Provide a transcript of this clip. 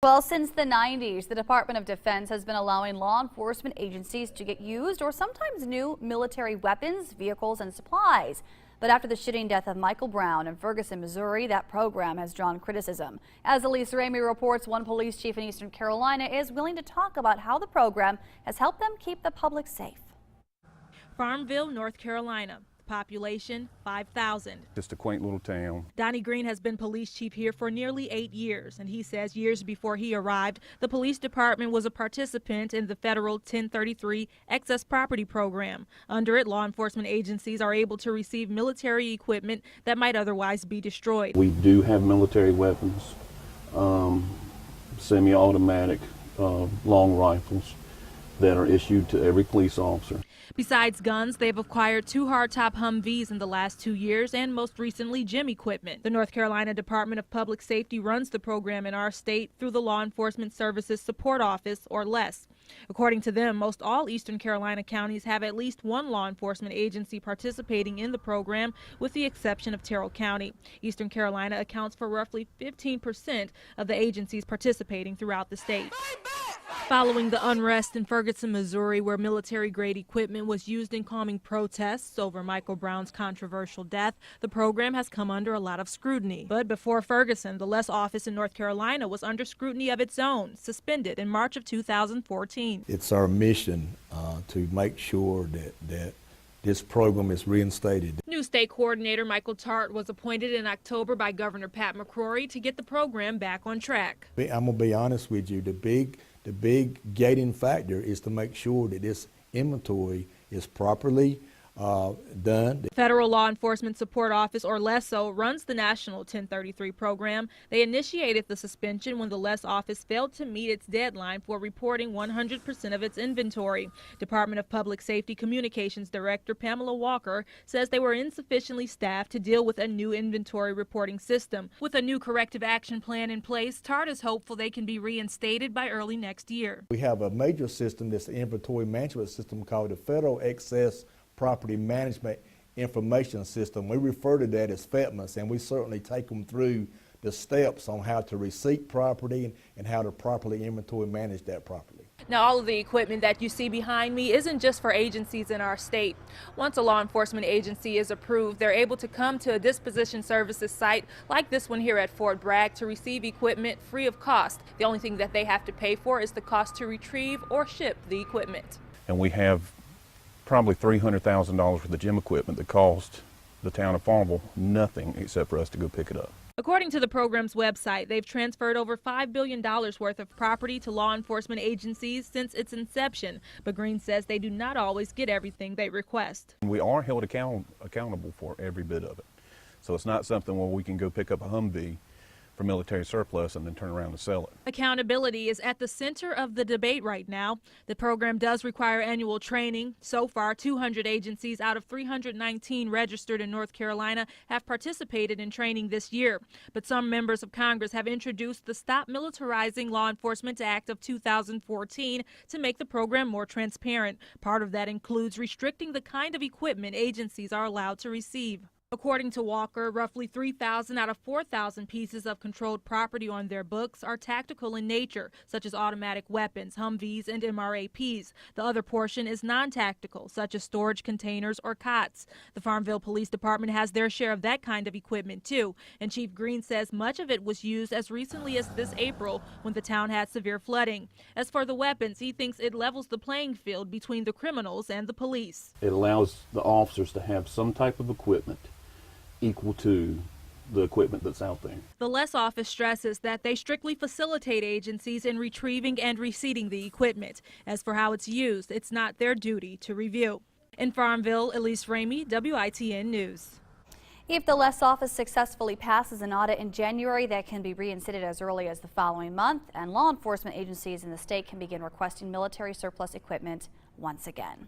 Well, since the 90s, the Department of Defense has been allowing law enforcement agencies to get used or sometimes new military weapons, vehicles, and supplies. But after the shooting death of Michael Brown in Ferguson, Missouri, that program has drawn criticism. As Elise Ramey reports, one police chief in Eastern Carolina is willing to talk about how the program has helped them keep the public safe. Farmville, North Carolina. Population 5,000. Just a quaint little town. Donnie Green has been police chief here for nearly 8 years, and he says years before he arrived, the police department was a participant in the federal 1033 excess property program. Under it, law enforcement agencies are able to receive military equipment that might otherwise be destroyed. We do have military weapons, semi-automatic long rifles that are issued to every police officer. Besides guns, they've acquired 2 hardtop Humvees in the last 2 years and most recently gym equipment. The North Carolina Department of Public Safety runs the program in our state through the Law Enforcement Services Support Office, or LESS. According to them, most all Eastern Carolina counties have at least one law enforcement agency participating in the program, with the exception of Terrell County. Eastern Carolina accounts for roughly 15% of the agencies participating throughout the state. Following the unrest in Ferguson, Missouri, where military-grade equipment was used in calming protests over Michael Brown's controversial death, the program has come under a lot of scrutiny. But before Ferguson, the LESS office in North Carolina was under scrutiny of its own, suspended in March of 2014. It's our mission to make sure that this program is reinstated. New state coordinator Michael Tart was appointed in October by Governor Pat McCrory to get the program back on track. I'm going to be honest with you, the big gating factor is to make sure that this inventory is properly done. The Federal Law Enforcement Support Office, or LESO, runs the national 1033 program. They initiated the suspension when the LESS office failed to meet its deadline for reporting 100% of its inventory. Department of Public Safety Communications Director Pamela Walker says they were insufficiently staffed to deal with a new inventory reporting system. With a new corrective action plan in place, Tart is hopeful they can be reinstated by early next year. We have a major system, this inventory management system called the Federal Excess Property Management Information System. We refer to that as FETMAS, and we certainly take them through the steps on how to receipt property and how to properly inventory manage that properly. Now, all of the equipment that you see behind me isn't just for agencies in our state. Once a law enforcement agency is approved, they're able to come to a disposition services site like this one here at Fort Bragg to receive equipment free of cost. The only thing that they have to pay for is the cost to retrieve or ship the equipment. And we have probably $300,000 for the gym equipment that cost the town of Farmville nothing except for us to go pick it up. According to the program's website, they've transferred over $5 billion worth of property to law enforcement agencies since its inception. But Green says they do not always get everything they request. We are held accountable for every bit of it. So it's not something where we can go pick up a Humvee for military surplus and then turn around and sell it. Accountability is at the center of the debate right now. The program does require annual training. So far, 200 agencies out of 319 registered in North Carolina have participated in training this year. But some members of Congress have introduced the Stop Militarizing Law Enforcement Act of 2014 to make the program more transparent. Part of that includes restricting the kind of equipment agencies are allowed to receive. According to Walker, roughly 3,000 out of 4,000 pieces of controlled property on their books are tactical in nature, such as automatic weapons, Humvees, and MRAPs. The other portion is non-tactical, such as storage containers or cots. The Farmville Police Department has their share of that kind of equipment, too. And Chief Green says much of it was used as recently as this April when the town had severe flooding. As for the weapons, he thinks it levels the playing field between the criminals and the police. It allows the officers to have some type of equipment equal to the equipment that's out there. The LESS office stresses that they strictly facilitate agencies in retrieving and receiving the equipment. As for how it's used, it's not their duty to review. In Farmville, Elise Ramey, WITN News. If the LESS office successfully passes an audit in January, that can be reinstated as early as the following month, and law enforcement agencies in the state can begin requesting military surplus equipment once again.